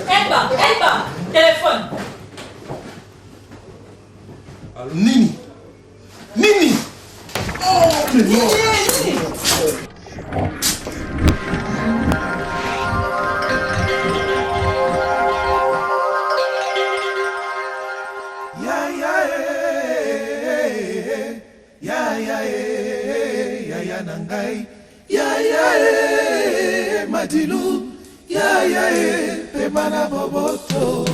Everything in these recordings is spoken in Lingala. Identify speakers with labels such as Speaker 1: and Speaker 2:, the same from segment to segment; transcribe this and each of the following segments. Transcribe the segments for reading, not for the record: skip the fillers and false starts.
Speaker 1: Elba, téléphone.
Speaker 2: Alors, Nini. Oh, Nini. Ya nangai. Madilu. Pemana boboto.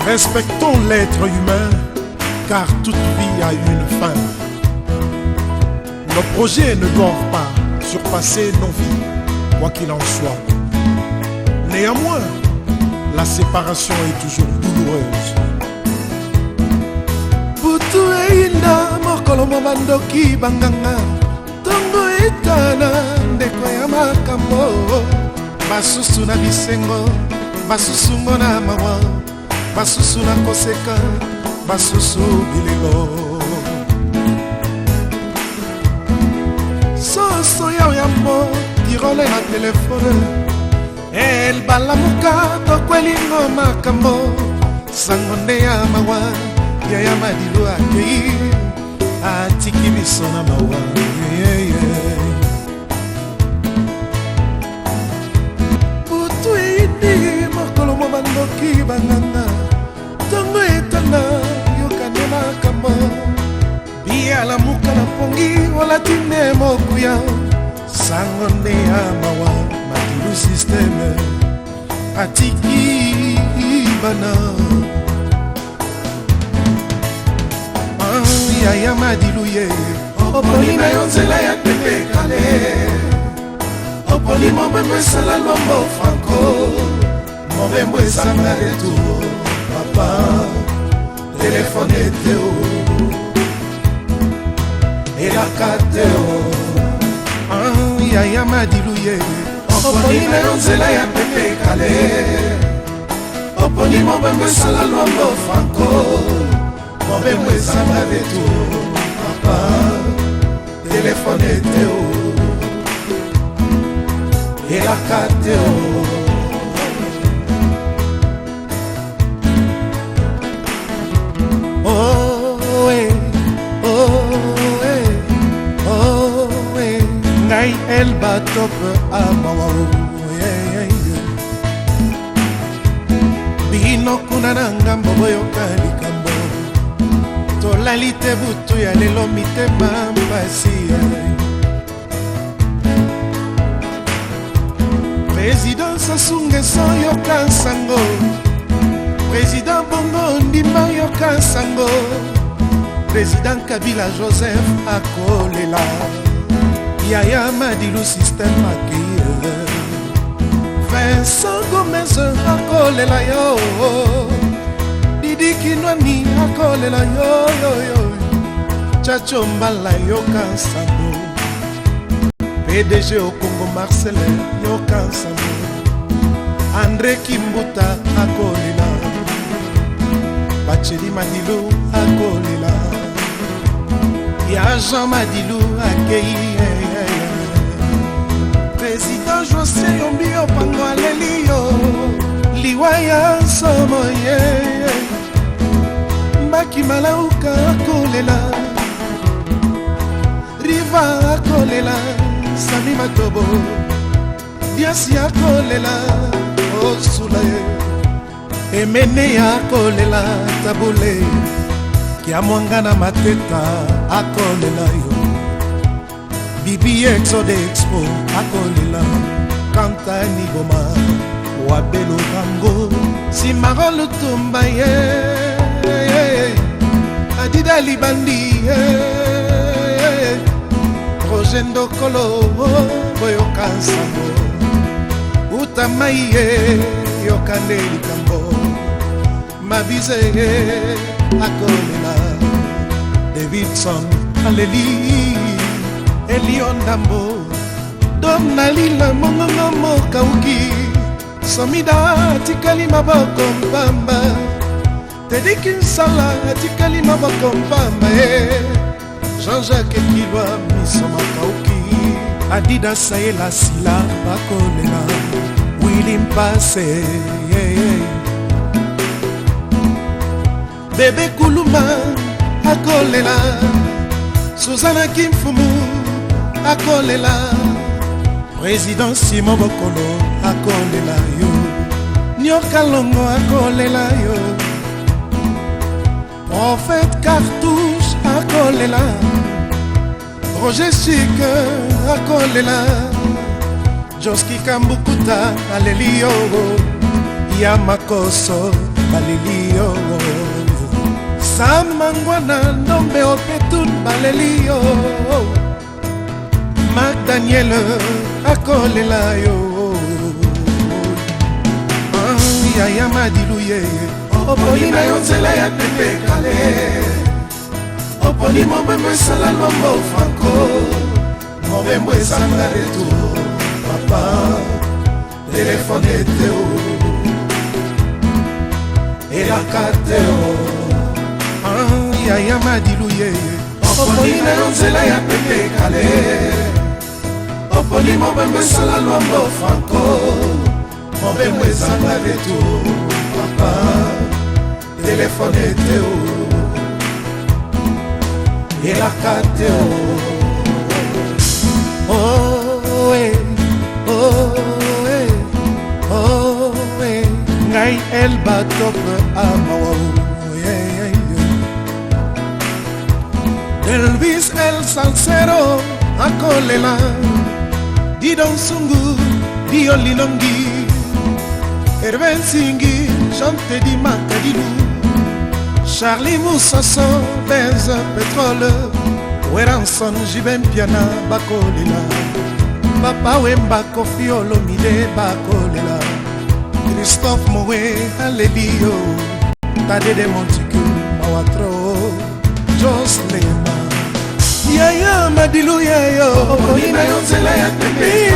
Speaker 2: Respectons l'être humain, car toute vie a une fin. Nos projets ne doivent pas surpasser nos vies, quoi qu'il en soit. Néanmoins, la séparation est toujours douloureuse. Butu einda mokolo mobandoki banganga, tongo etana ndeko ya makambo, basusu na bisengo, basusu na mawa, basusu na koseka, basusu bilelo. Soso ya yambo tirole na telefone, el balamuka tokwelingo makambo, sangonde ya mawa ya Madilu akei atiki biso na mawa. Butu eindi mokolo mobandoki banganga, tongo etana yokane makambo, biala muka na pongi olatine mokuya, sangonde ya mawa. Madilu systeme atiki bana. Ya Madilu ye opoli na yo nzela ya pepe kale, opoli mobembo esala lombo franco, mobembo esanga retour papa, telefone teo elaka teo. Ya Madilu ye opoli na yo nzela ya pepe kale, opoli mobembo esala lombo franco, mobembo esanga retour papa, telefone teo elaka teo. Ngai elba top amawa bino kuna na ngambo boyoka likambo, tolali te butu ya lelo mitema mpasi. Président Sassou Nguesso yoka nsango, Président Bongo Ndimba yoka nsango, Président Kabila Joseph akolela, Yaya Madilu système akeye, Vincent Gomez akolela yo, Didi Kinwani akolela yo, Chacho Mbala yoka nsango, PDG au Congo Marcelin yoka nsango, André Kimbuta akolela, Bacheli Madilu akolela, ya Jean Madilu akei. Président José Yombi opango aleli yo, liwaya somo ye, Mbaki Malauka akolela, Riva akolela, Sami Matobo, Diasi akolela, Osula ye, Emene akolela, Tabule, Kiamwangana Mateta akolela yo, Bibi Exode Expo akolela, Kantani Boma Wabelo Tango, Simaro Lutumba ye, Adida Libandi ye, Rogendo Kolo boyoka nsango, Utamai ye yokande likambo, Mabize ye akolela, Davidson aleli, Elion Dambo, Dom Nalila mongongo mokauki, Samida tikali maboko mbamba, Tediki Nsala tikali maboko mbamba, Jean-Jacques Kilwa miso makauki, Adidas Saela Sila bakolela Willy Mpase Bébé Kuluma akolela Suzana Kimfumu akolela Président Simon Bokolo akolela yo Nyoka Longo akolela yo Prophète Cartouche akolela Roger Chic akolela Joski Kambukuta alelio Yamakoso alelio Sam Mangwana Nombe Opetun balelio Mac Daniel akolela yo Yaya Madiluye Oponi na yonzela ya pepe kale Oponi mobembe sala lombo franco Mobembe sanga retour Papa Téléphone teo Elakateo Yaya Madiluye Oponi na yonzela ya pepe kale Oponi mobembe sala lombo franco Mobembe sanga retour Papa Téléphone teo Elakateo Oh eh Oh eh Ngai elba top amawa Elvis el Salsero akolela Didon Sungu Diolinongi Herben Singi Chante di Makadilu Charlie Moussasso Benz Pétrole Weranson Jibem Piana bakolela Papa Wemba Kofi Olomide bakolela Christophe Mowe Alelio Tadede Montiku Mawatro Jos Lema Yaya Madilu Yayo Oponi na yonzela ya pepe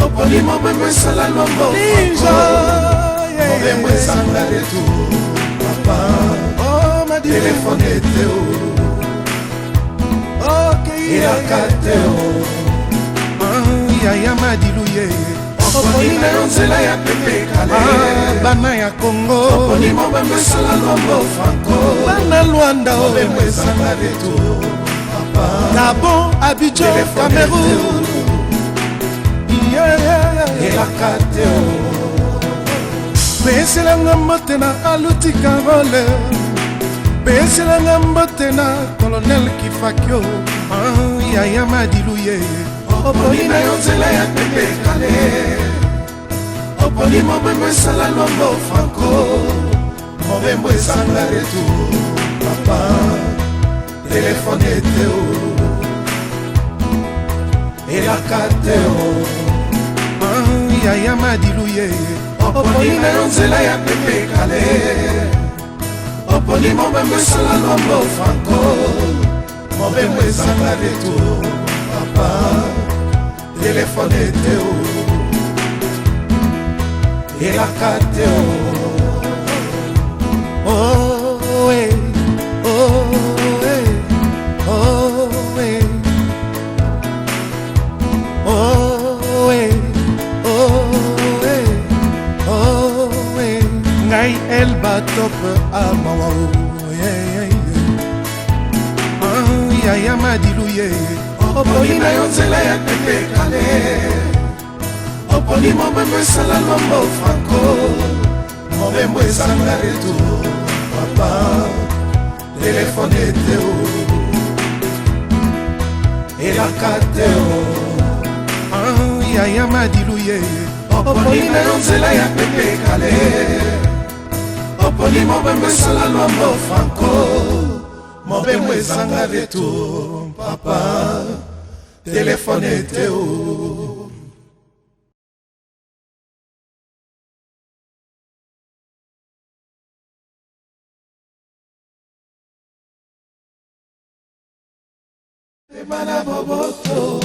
Speaker 2: Oponi mobembe sala lombo Mobembe sanga retour Papa Téléphone teo Elakateo Yaya Madiluye Oponi na yonzela ya pepe kale Bana ya Congo Oponi mobembe sala lombo franco Bana Luanda Mobembe sanga retour Papa Gabon, Abidjan, Cameroun Elakateo Beselanga mbote na aluti Karole Beselanga mbote na Colonel Kifakio Yaya Madiluye Oponi na yonzela ya pepe kale Oponi mobembe sala lombo franco Mobembe sanga retour Papa Téléphone teo Elakateo Yaya Madiluye Oponi na yonzela ya pepe kale Oponi mobembe sala lombo franco Mobembe sanga retour Papa Téléphone teo Elakateo Oh eh Oh eh Oh eh Oh eh Oh eh Ngai elba top amawa Yaya Madiluye Oponi na yonzela ya pepe kale Oponi mobembe sala lombo franco Mobembe sanga retour Papa Téléphone teo Elakateo Yaya Madiluye Oponi na yonzela ya pepe kale Oponi mobembe sala lombo franco Mobembe sanga retour Papa Téléphone teo Ebana Boboto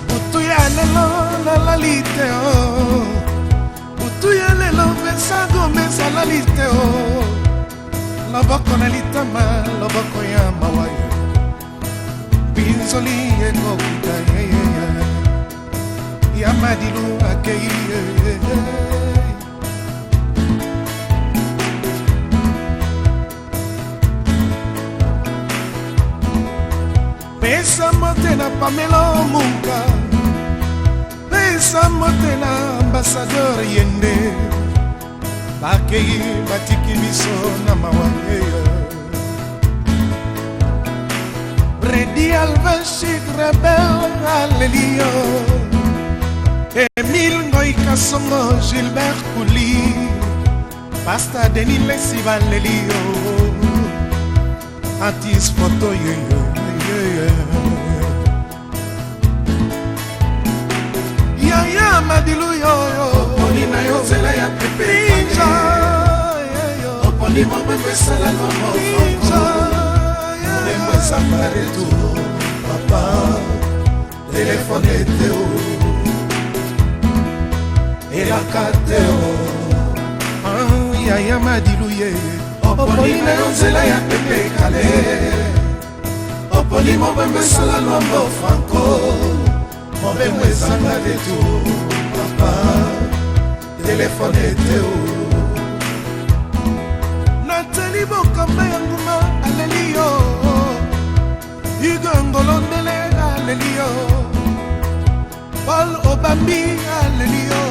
Speaker 2: Butu ya lelo la lalite ezali te o loboko na litama loboko ya mawaya binzoli ekokita ya madilu akei pesa mote na Pamela Munga pesa mote na ambassadeur Yende bakei batiki biso na mawangeya Bredi Alvachid Rebel Alelio Emile Ngoy Kasongo Gilbert Kouli Pasta Denis Lexi Valelio Antis photo Yaya Madilu yo Oponi na yo zela ya pepe Ninja Oponi mo bebe sala no mo Ninja Nemwe sambare tu Papa Telefone teo Elakate o Yaya Madilu ye Oponi na yo zela ya pepe kale Oponi mo bebe sala no mo Franco Mobemwe sangare tu Papa Telefone teo Nathalie Bokamba Yanguma Alelio Hugo Ngolondele Alelio Paul Obambi Alelio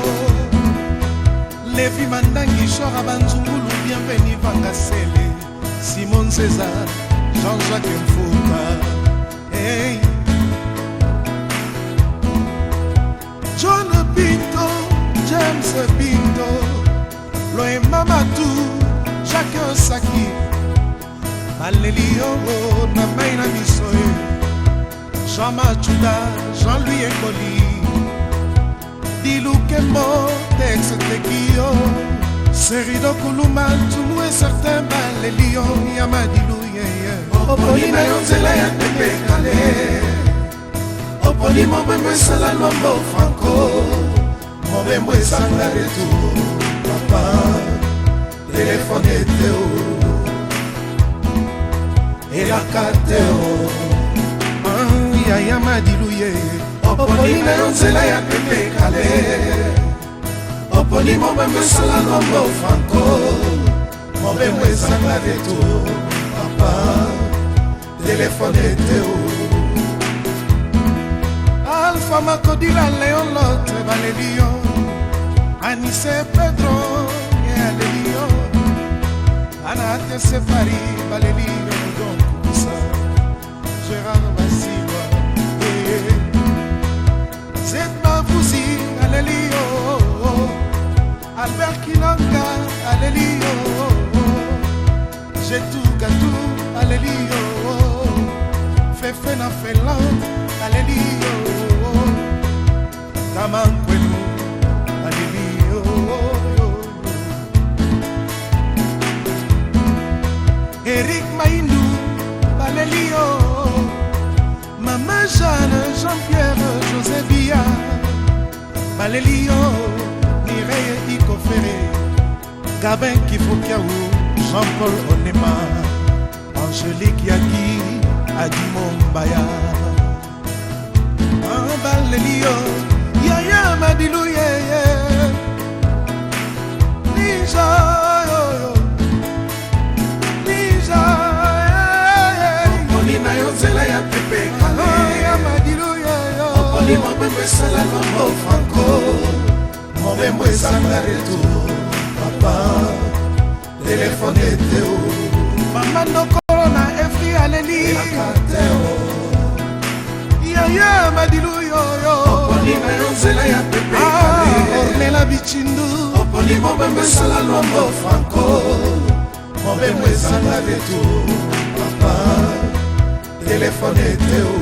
Speaker 2: Levi Mandangi Chora Banzungulu Bienveni Vangasele Simon César Jean-Jacques Mfouka Hey John Pinto, James Pinto, Loé Mamadou, Jacques Saki, Alelio, Namaina Misoye, Jean Machuda, Jean-Louis Ekoli, Dilou Kembo, Tex Tekio, Serido Koulouma, Tounou et certains Balelio, Yamadilou, Opolina Yonzela ya Pepe Kale. Oponi mo bemwe sala lombo Franco Mo bemwe sangare tu Papa Telefone teo Elakate o Yaya Madilu ye Oponi na yonzela ya pepe kale Oponi mo bemwe sala lombo Franco Mo bemwe sangare tu Papa Telefone teo Alpha Makodila Leon Lotte Valelio Anise Pedro Alelio Anate Sefari Valelio Don Koussa Gérard Bassilwa Zed Mavouzi Alelio Albert Kinanga Alelio Jetou Gatou Alelio Fefe na Finlande Alelio Kamankwelu Alelio Eric Maïndou Alelio Mama Jeanne Jean-Pierre José Bia Alelio Mireille Ikofere Gabin Kifokiaou Jean-Paul Onema Angélique Yaki Adimo Mbaya Balelio Yaya Madilu ye Ninja Ninja Oponi na yonzela ya pepe kale Yaya Madilu ye Oponi mo bemwe sala lombo Franco Mo bemwe sangare tu Papa Telefone teo Mama Ndokoro na Efri Aleli Elakate o Yaya Madilu yo Oponi na yonzela ya pepe kale Ornella Bichindu Oponi mo bemwe sala lombo Franco Mo bemwe sangare tu Papa Telefone teo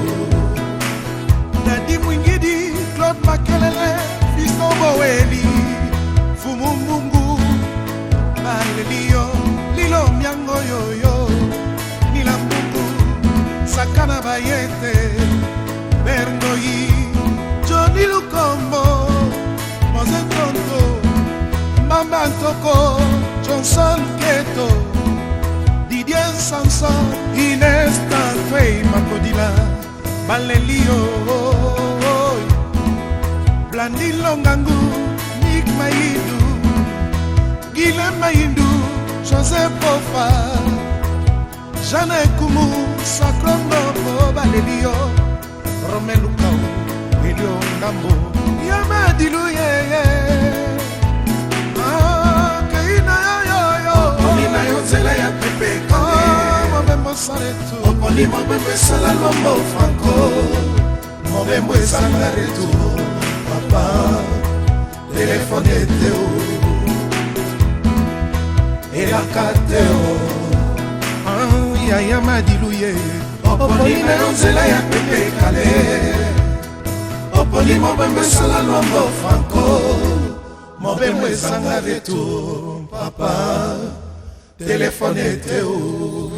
Speaker 2: Dadi Mwingidi Claude Makelele Fiston Boweli Fumu Mungu Alelio Lilo Miango yoyo Nila Mungu Sakana Bayete Berngoyi Johnny Lukombo Mose Tonto Mamba Ntoko Johnson Keto, Didier Samson, Inès Tanfei Makodila, Balelio, Blandine Longangu, Nick Maïdou, Guilhem Maïdou, Joseph Pofa, Jeanne Koumou, Sakrongo, Balelio, Romelu Kao, Elio Ngambo, Yamadilu Yeye. Oponi mobembe sala lombo franco mobembe sala retour papa téléphone teo elakateo yaya madiluye oponi na nzela ya pepe kale oponi mobembe sala lombo franco mobembe sala retour papa téléphone teo